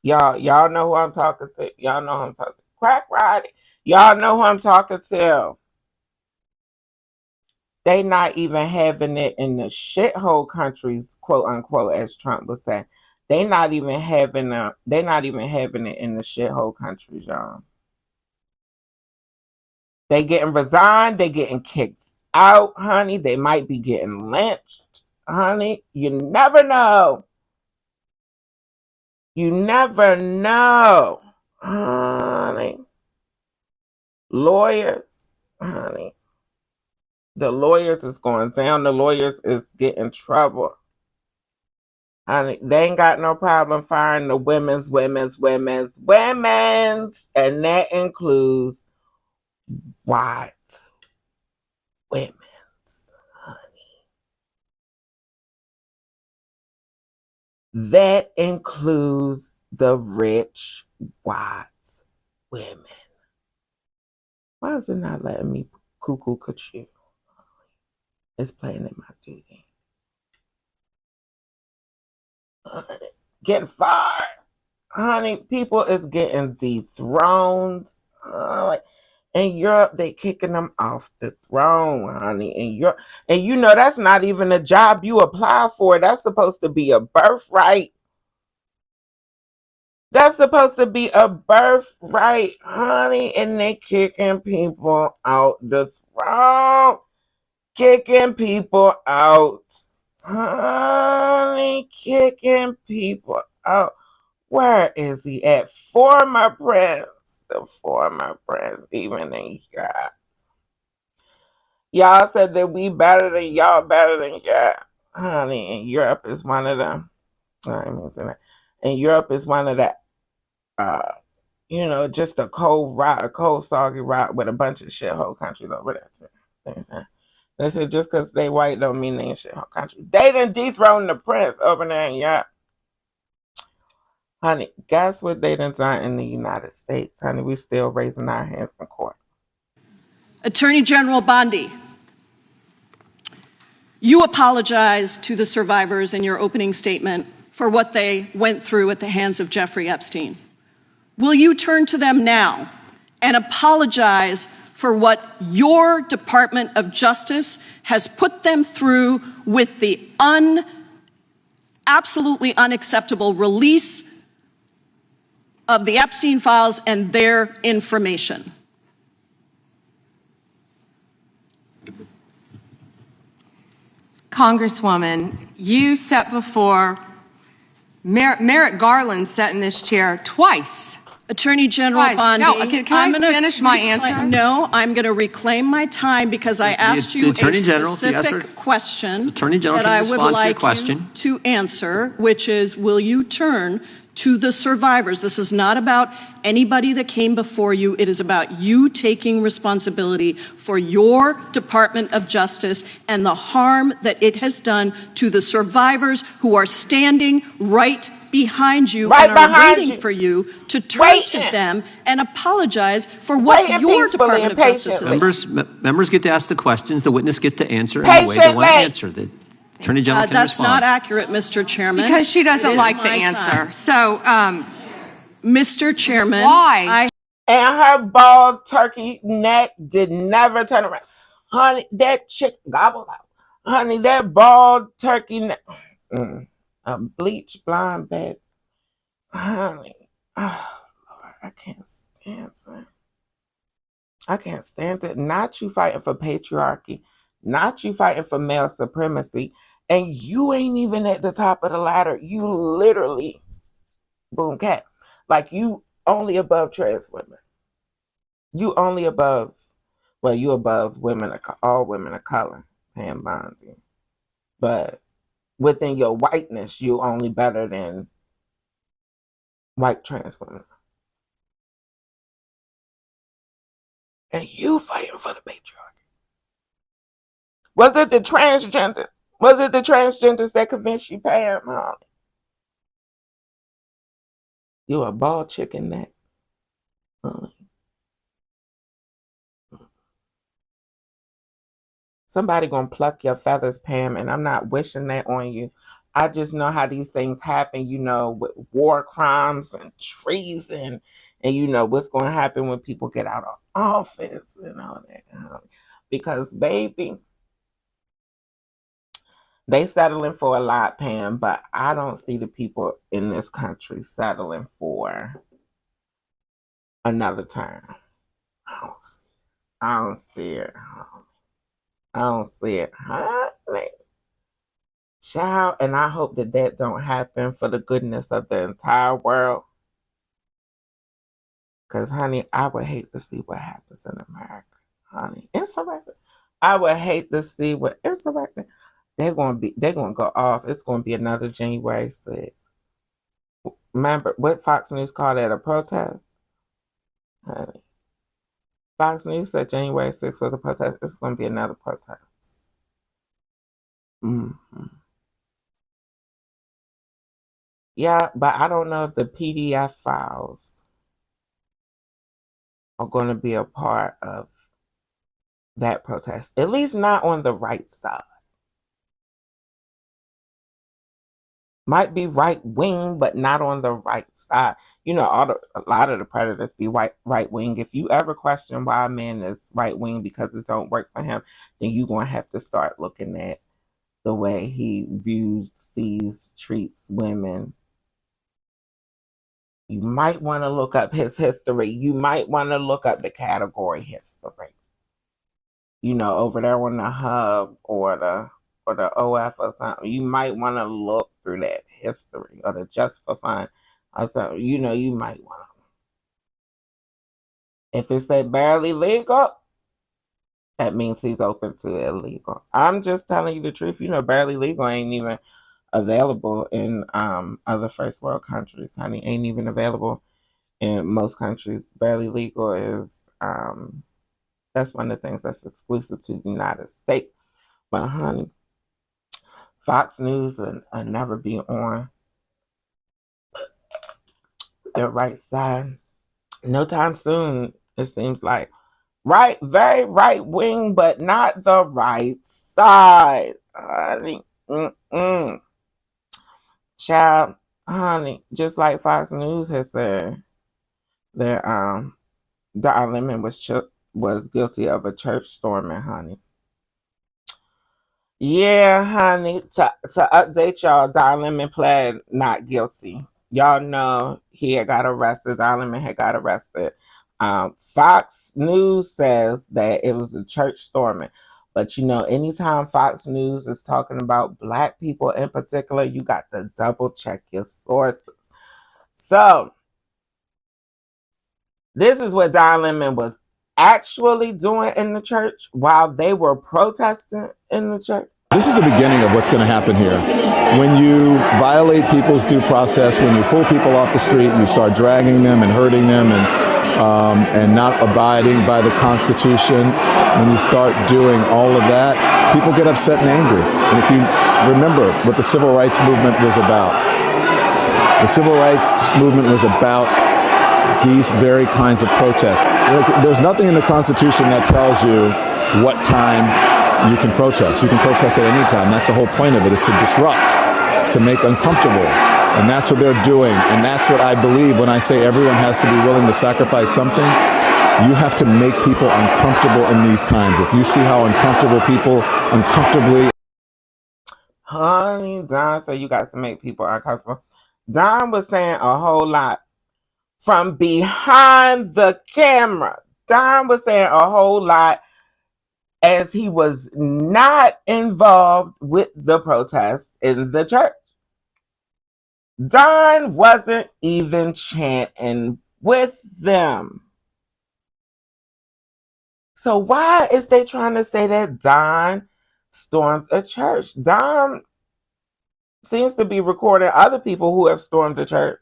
Y'all know who I'm talking to. Y'all know who I'm talking to. Crack Roddy. Y'all know who I'm talking to. They not even having it in the shithole countries, quote unquote, as Trump was saying. They not even having it in the shithole countries, y'all. They getting resigned, they getting kicked out, honey. They might be getting lynched, honey. You never know. You never know, honey. Lawyers, honey. The lawyers is going down. The lawyers is getting trouble. Honey, they ain't got no problem firing the women's. And that includes white women's, honey. That includes the rich white women. Why is it not letting me cuckoo you? It's playing in my duty. Getting fired. Honey, people is getting dethroned. In Europe, they kicking them off the throne, honey. And that's not even a job you apply for. That's supposed to be a birthright. That's supposed to be a birthright, honey. And they kicking people out the throne. Kicking people out. Honey, kicking people out. Where is he at? Former prince. The former prince, even in Europe. Y'all said that we better than y'all, better than Europe. Honey, and Europe is one of them. And Europe is one of the, just a cold, soggy rock with a bunch of shithole countries over there. They said just because they white don't mean they in shit home country. They done dethroned the prince over there in Europe. Honey, guess what they done done in the United States? Honey, we still raising our hands in court. Attorney General Bondi, you apologized to the survivors in your opening statement for what they went through at the hands of Jeffrey Epstein. Will you turn to them now and apologize for what your Department of Justice has put them through with the absolutely unacceptable release of the Epstein files and their information? Congresswoman, you sat before Merrick Garland sat in this chair twice. Attorney General Twice. Bondi, No, can I finish my answer? No, I'm going to reclaim my time because I asked you a specific question Attorney General that I can would respond to your like you question. to answer, which is, will you turn to the survivors? This is not about anybody that came before you. It is about you taking responsibility for your Department of Justice and the harm that it has done to the survivors who are standing right behind you Right and are behind waiting you. for you to turn Waiting. to them and apologize for what Waiting your peacefully Department and of Justice has patiently. done. Members get to ask the questions. The witness get to answer in the way they want to Patiently. answer. The Attorney General can That's respond. not accurate, Mr. Chairman. Because she It doesn't is like the my answer. time. So, Mr. Chairman, why? And her bald turkey neck did never turn around. Honey, that chick gobbled out. Honey, that bald turkey neck. A bleach blonde bed. Honey. Oh, Lord, I can't stand it. I can't stand it. Not you fighting for patriarchy. Not you fighting for male supremacy. And you ain't even at the top of the ladder. You literally, boom, cat. Like you only above trans women. You only above, well, you above women, all women of color, Pam Bondi. But within your whiteness, you only better than white trans women. And you fighting for the patriarchy. Was it the transgender? Was it the transgenders that convinced you, Pam? You a bald chicken neck. Somebody gonna pluck your feathers, Pam, and I'm not wishing that on you. I just know how these things happen, with war crimes and treason, and what's gonna happen when people get out of office and all that. Because, baby, they settling for a lot, Pam, but I don't see the people in this country settling for another term. I don't see it. I don't see it. Child, and I hope that don't happen for the goodness of the entire world. Because, honey, I would hate to see what happens in America. Honey, insurrection. I would hate to see what insurrection. They're gonna go off. It's gonna be another January 6th. Remember what Fox News called it, a protest? Honey. Fox News said January 6th was a protest. It's gonna be another protest. Yeah, but I don't know if the PDF files are going to be a part of that protest. At least not on the right side. Might be right wing, but not on the right side. A lot of the predators be right wing. If you ever question why a man is right wing because it don't work for him, then you're going to have to start looking at the way he views, sees, treats women. You might want to look up his history. You might want to look up the category history. Over there on the hub or the OF or something. You might want to look through that history or the Just for Fun or something. You might want to. If it said barely legal, that means he's open to illegal. I'm just telling you the truth. Barely legal ain't even available in other first world countries, honey. Ain't even available in most countries. Barely legal is that's one of the things that's exclusive to the United States. But honey, Fox News will never be on the right side. No time soon, it seems like. Right, very right wing, but not the right side. Honey, child, honey, just like Fox News has said that Don Lemon was guilty of a church storming, honey. Yeah, honey. To update y'all, Don Lemon pled not guilty. Y'all know he had got arrested. Don Lemon had got arrested. Fox News says that it was a church storming. But you know, anytime Fox News is talking about black people in particular, you got to double check your sources. So, this is what Don Lemon was actually doing in the church while they were protesting in the church. This is the beginning of what's going to happen here. When you violate people's due process, when you pull people off the street, you start dragging them and hurting them and not abiding by the Constitution, when you start doing all of that, people get upset and angry. And if you remember what the Civil Rights Movement was about, the Civil Rights Movement was about these very kinds of protests. There's nothing in the Constitution that tells you what time you can protest. You can protest at any time. That's the whole point of it, is to disrupt, to make uncomfortable. And that's what they're doing. And that's what I believe when I say everyone has to be willing to sacrifice something. You have to make people uncomfortable in these times. If you see how uncomfortable people uncomfortably... Honey, Don said you got to make people uncomfortable. Don was saying a whole lot from behind the camera. Don was saying a whole lot as he was not involved with the protest in the church. Don wasn't even chanting with them. So why is they trying to say that Don stormed a church? Don seems to be recording other people who have stormed the church.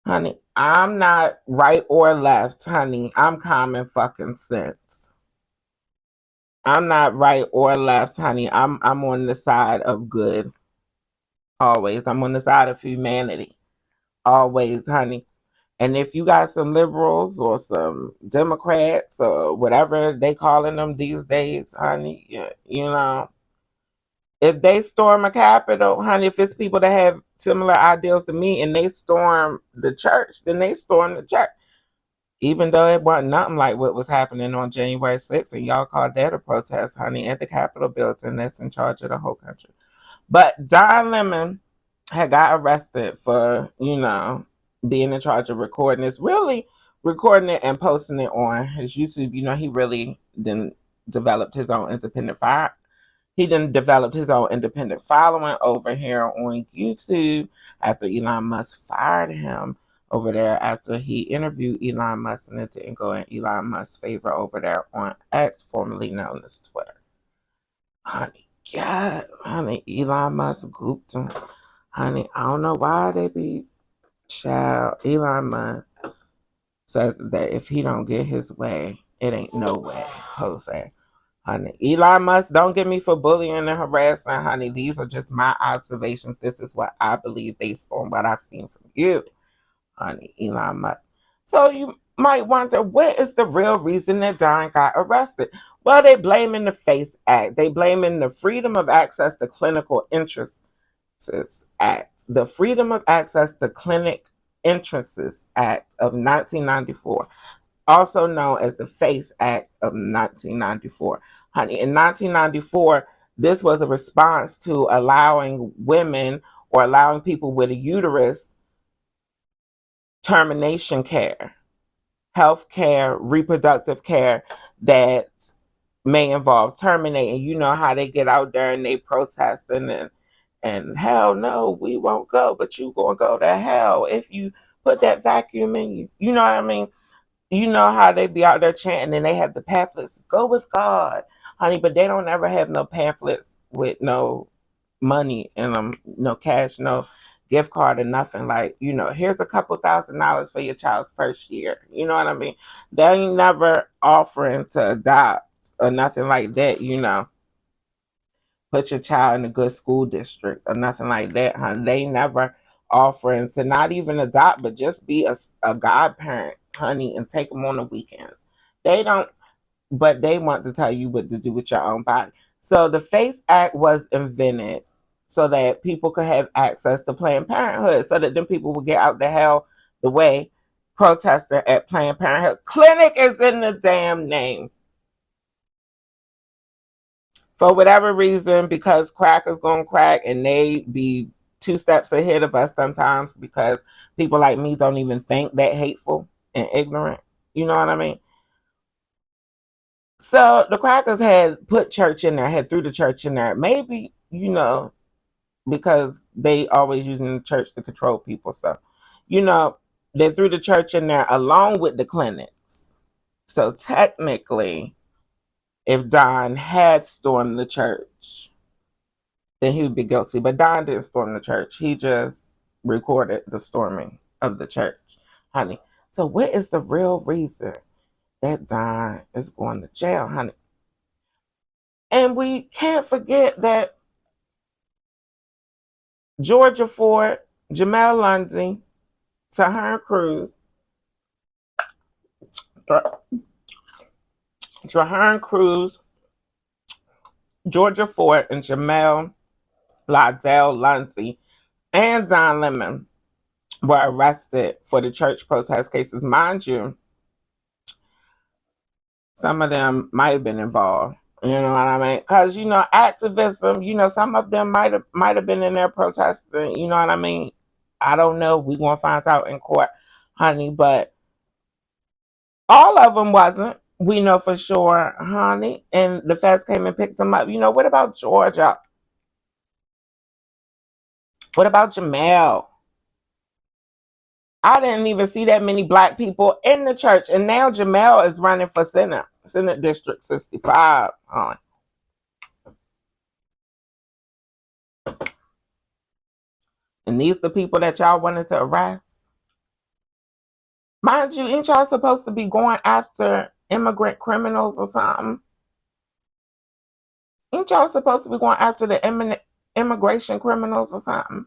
Honey, I'm not right or left, honey. I'm common fucking sense. I'm not right or left, honey. I'm on the side of good. Always. I'm on the side of humanity. Always, honey. And if you got some liberals or some Democrats or whatever they calling them these days, honey, you know, if they storm a Capitol, honey, if it's people that have similar ideals to me and they storm the church, then they storm the church. Even though it wasn't nothing like what was happening on January 6th, and y'all called that a protest, honey, at the Capitol building that's in charge of the whole country. But Don Lemon had got arrested for, you know, being in charge of recording this, really recording it and posting it on his YouTube. You know, he really didn't develop his own independent following over here on YouTube after Elon Musk fired him over there after he interviewed Elon Musk and it didn't go in Elon Musk's favor over there on X, formerly known as Twitter. Honey, yeah, honey, Elon Musk gooped him. Honey, I don't know why they be child. Elon Musk says that if he don't get his way, it ain't no way, Jose. Honey, Elon Musk, don't get me for bullying and harassing, honey. These are just my observations. This is what I believe based on what I've seen from you, honey, Elon Musk. So you might wonder, what is the real reason that Don got arrested? Well, they blaming the FACE Act. They blaming the Freedom of Access to Clinical Entrances Act. The Freedom of Access to Clinic Entrances Act of 1994. Also known as the FACE Act of 1994. Honey, in 1994, this was a response to allowing women or allowing people with a uterus termination care, health care, reproductive care that may involve terminating. You know how they get out there and they protest and hell no, we won't go, but you gonna go to hell if you put that vacuum in you. You know what I mean? You know how they be out there chanting and they have the pamphlets, go with God, honey, but they don't ever have no pamphlets with no money in them, no cash, no gift card or nothing. Like, you know, here's a couple $1,000s for your child's first year. You know what I mean? They ain't never offering to adopt or nothing like that, you know. put your child in a good school district or nothing like that, honey. They never offering to not even adopt, but just be a godparent, honey, and take them on the weekends. They don't, but they want to tell you what to do with your own body. So the FACE Act was invented so that people could have access to Planned Parenthood, so that them people would get out the hell the way protesting at Planned Parenthood. Clinic is in the damn name. For whatever reason, because crack is going to crack and they be 2 steps ahead of us sometimes, because people like me don't even think that hateful and ignorant. You know what I mean? So the crackers had put church in there, had threw the church in there. Maybe, because they always using the church to control people. So, they threw the church in there along with the clinics. So technically, if Don had stormed the church, then he would be guilty. But Don didn't storm the church. He just recorded the storming of the church, honey. So what is the real reason that Don is going to jail, honey? And we can't forget that Georgia Ford, Jamel Lundy, Tahern Cruz, Georgia Ford, and Jamel Lydell Lundy, and Don Lemon were arrested for the church protest cases. Mind you, some of them might have been involved. You know what I mean? Because, activism, some of them might have been in there protesting. You know what I mean? I don't know. We're going to find out in court, honey. But all of them wasn't. We know for sure, honey. And the feds came and picked them up. What about Georgia? What about Jamel? I didn't even see that many black people in the church. And now Jamel is running for Senate District 65. And these the people that y'all wanted to arrest? Mind you, ain't y'all supposed to be going after immigrant criminals or something? Ain't y'all supposed to be going after the immigration criminals or something?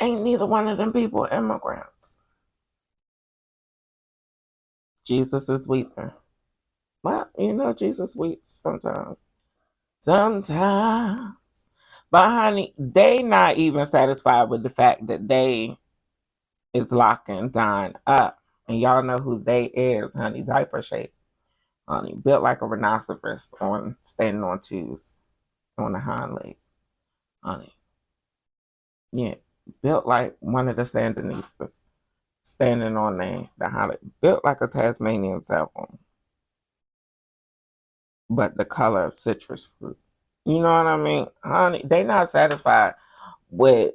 Ain't neither one of them people immigrants. Jesus is weeping. Well, Jesus weeps sometimes. Sometimes. But honey, they not even satisfied with the fact that they is locking Don up. And y'all know who they is, honey. Diaper shape. Honey, built like a rhinoceros standing on twos. On the hind legs. Honey. Yeah. Built like one of the Sandinistas. Standing on the hind legs. Built like a Tasmanian devil. But the color of citrus fruit. You know what I mean? Honey, they not satisfied with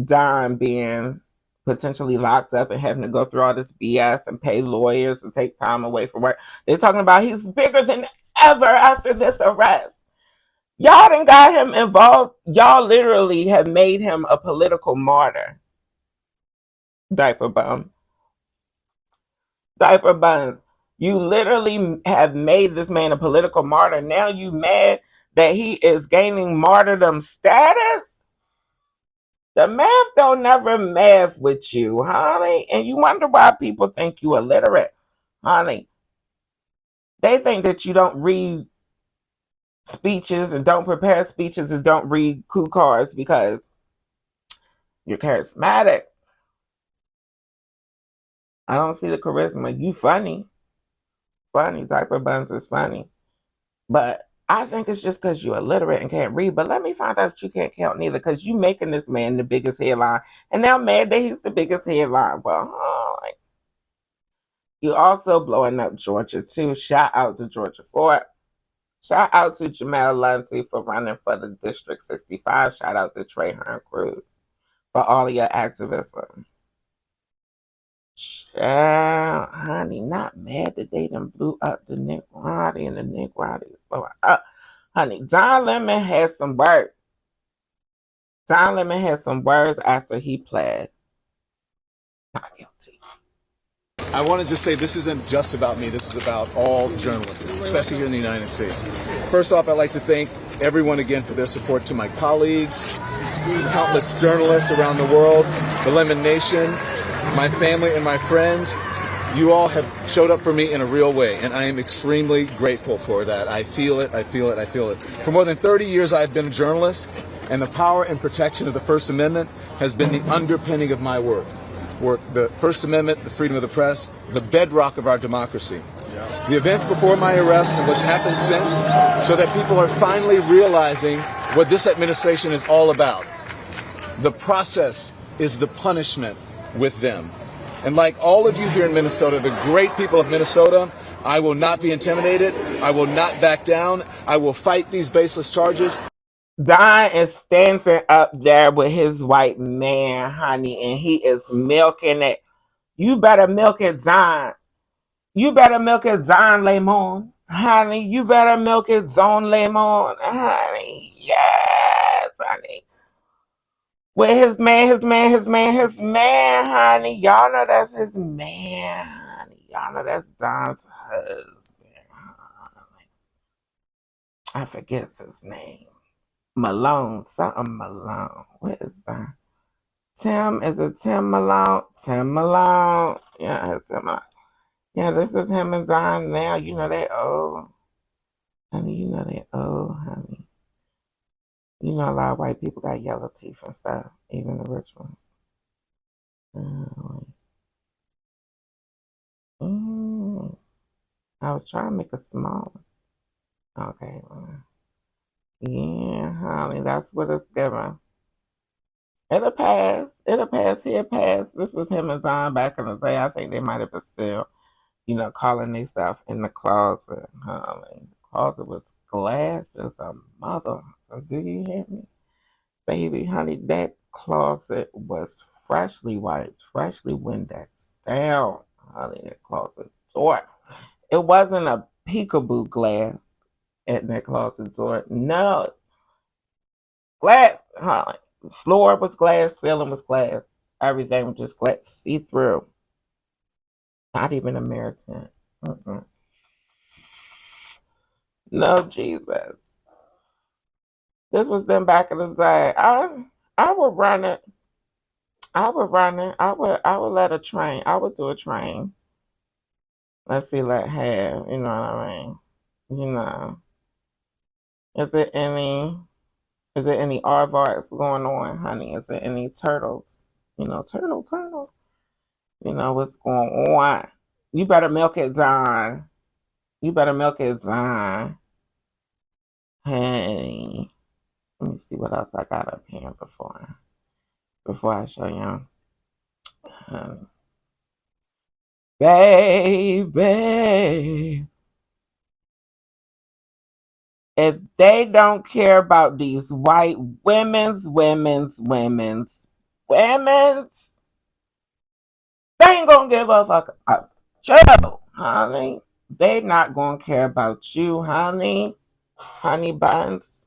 Don being potentially locked up and having to go through all this BS and pay lawyers and take time away from work. They're talking about he's bigger than ever after this arrest. Y'all done got him involved. Y'all literally have made him a political martyr. Diaper bum. Diaper buns. You literally have made this man a political martyr. Now you mad that he is gaining martyrdom status? The math don't never math with you, honey. And you wonder why people think you illiterate, honey. They think that you don't read speeches and don't prepare speeches and don't read coup cards because you're charismatic. I don't see the charisma. You funny. Funny. Diaper buns is funny. But I think it's just because you're illiterate and can't read. But let me find out that you can't count neither, because you making this man the biggest headline. And now mad that he's the biggest headline. Well, you also blowing up Georgia too. Shout out to Georgia Ford. Shout out to Jamel Lundy for running for the District 65. Shout out to Tahern Cruz for all of your activism. Child, honey, not mad that they done blew up the Nick Roddy and the Nick Roddy is blowing up. Honey, Don Lemon had some words. Don Lemon had some words after he pled not guilty. I want to just say this isn't just about me. This is about all journalists, especially here in the United States. First off, I'd like to thank everyone again for their support to my colleagues, countless journalists around the world, the Lemon Nation, my family and my friends. You all have showed up for me in a real way, and I am extremely grateful for that. I feel it, I feel it, I feel it. For more than 30 years, I've been a journalist, and the power and protection of the First Amendment has been the underpinning of my work. The First Amendment, the freedom of the press, the bedrock of our democracy. The events before my arrest and what's happened since show that people are finally realizing what this administration is all about. The process is the punishment with them. And like all of you here in Minnesota, the great people of Minnesota, I will not be intimidated. I will not back down. I will fight these baseless charges. Don is standing up there with his white man, honey, and he is milking it. You better milk it, Don. You better milk it, Don Lemon. Honey, you better milk it, Zone Lemon. Honey, yes, honey. With his man, honey. Y'all know that's his man, honey. Y'all know that's Don's husband, honey. I forget his name. Malone, something Malone. What is that? Tim, is it Tim Malone? Tim Malone. Yeah, it's Tim Malone. Yeah, this is him and Zion now. You know they old. Honey, you know they old, honey. You know a lot of white people got yellow teeth and stuff, even the rich ones. I was trying to make a small one. Okay. Yeah, honey, that's what it's giving. It'll pass. It'll pass. He'll pass. This was him and Zion back in the day. I think they might have been still, calling their stuff in the closet. Honey. The closet was glass as a mother. Do you hear me? Baby, honey, that closet was freshly wiped, freshly Windex down. Honey, that closet door. It wasn't a peekaboo glass at that closet door. No. Glass, honey. The floor was glass, ceiling was glass. Everything was just glass, see-through. Not even a mirror tint. No, Jesus. This was them back in the day. I would run it. I would let a train. I would do a train. Let's see, let have. You know what I mean? Is there any aardvarks going on, honey? Is there any turtles? Turtle. What's going on? You better milk it, Zion. Hey. Let me see what else I got up here before I show you. Baby. If they don't care about these white women's, they ain't gonna give a fuck about you, honey. They not gonna care about you, honey. Honey buns.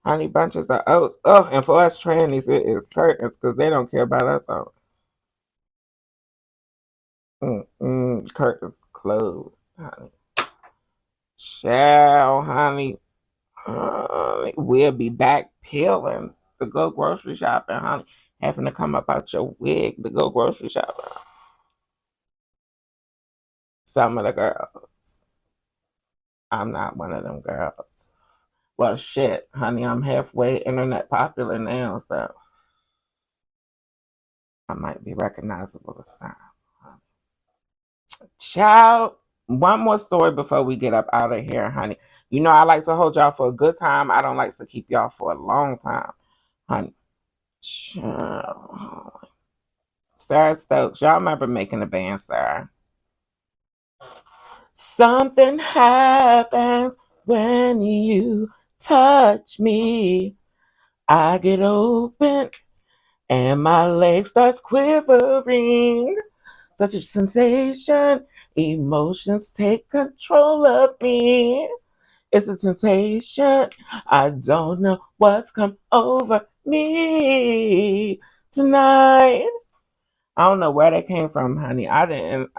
Honey bunches of oats. Oh, and for us trannies, it is curtains because they don't care about us. Curtains closed, honey. Ciao, honey. We'll be back peeling to go grocery shopping, honey. Having to come up out your wig to go grocery shopping. Some of the girls. I'm not one of them girls. Well, shit, honey, I'm halfway internet popular now, so I might be recognizable this time. Child, one more story before we get up out of here, honey. I like to hold y'all for a good time. I don't like to keep y'all for a long time, honey. Child. Sarah Stokes, y'all remember making a band, Sarah? Something happens when you touch me. I get open and my leg starts quivering. Such a sensation. Emotions take control of me. It's a temptation. I don't know what's come over me tonight. I don't know where they came from, honey. I didn't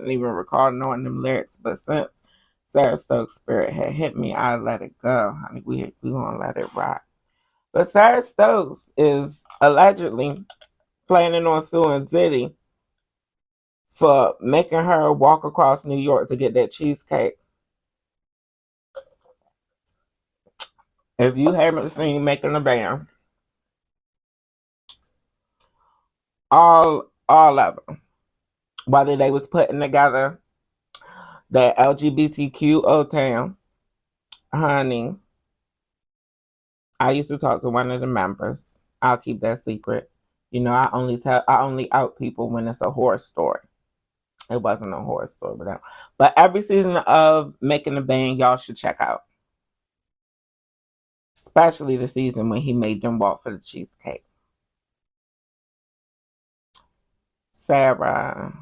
even recall knowing them lyrics, but since Sarah Stokes' spirit had hit me, I let it go, honey. We gonna let it rock. But Sarah Stokes is allegedly planning on suing Diddy for making her walk across New York to get that cheesecake. If you haven't seen Making a Band, all of them, whether they was putting together that LGBTQ O Town, honey, I used to talk to one of the members. I'll keep that secret. You know, I only out people when it's a horror story. It wasn't a horror story, but every season of Making a Band, y'all should check out. Especially the season when he made them walk for the cheesecake. Sarah,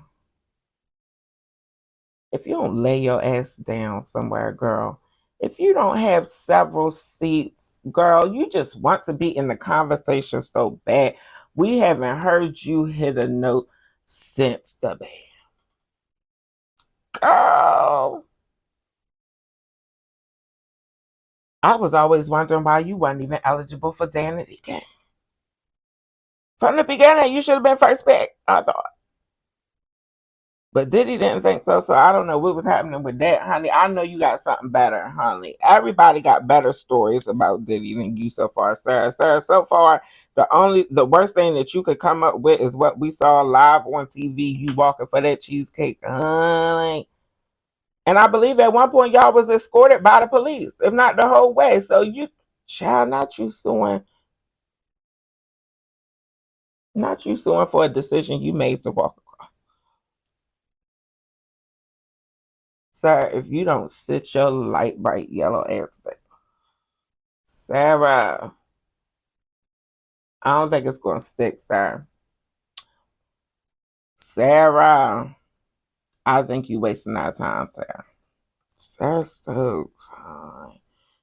if you don't lay your ass down somewhere, girl, if you don't have several seats, girl, you just want to be in the conversation so bad. We haven't heard you hit a note since the band. Girl, I was always wondering why you weren't even eligible for Danity Kane. From the beginning, you should have been first pick, I thought. But Diddy didn't think so, so I don't know what was happening with that, honey. I know you got something better, honey. Everybody got better stories about Diddy than you so far, Sarah. Sarah, so far, the worst thing that you could come up with is what we saw live on TV, you walking for that cheesecake, honey. And I believe at one point y'all was escorted by the police, if not the whole way. So you, child, not you suing for a decision you made to walk across. Sir, if you don't sit your light bright yellow ass back. Sarah, I don't think it's going to stick, sir. Sarah, I think you wasting our time, Sarah. Sarah Stokes.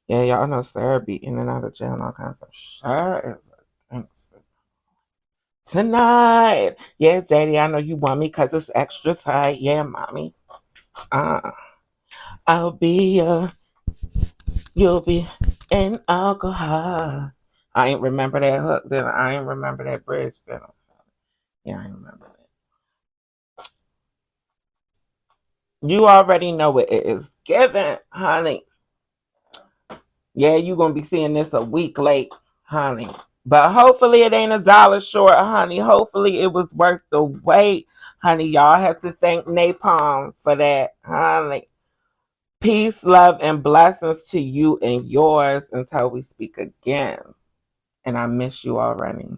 Yeah, y'all know Sarah be in and out of jail and all kinds of stuff. Sarah is a gangster. Tonight. Yeah, Daddy, I know you want me because it's extra tight. Yeah, Mommy. I'll be you'll be in alcohol. I ain't remember that hook, then I ain't remember that bridge, then. Yeah, I ain't remember that. You already know what it is given, honey. Yeah, you gonna be seeing this a week late, honey. But hopefully it ain't $1 short, honey. Hopefully it was worth the wait, honey. Y'all have to thank Napalm for that, honey. Peace, love, and blessings to you and yours until we speak again. And I miss you already.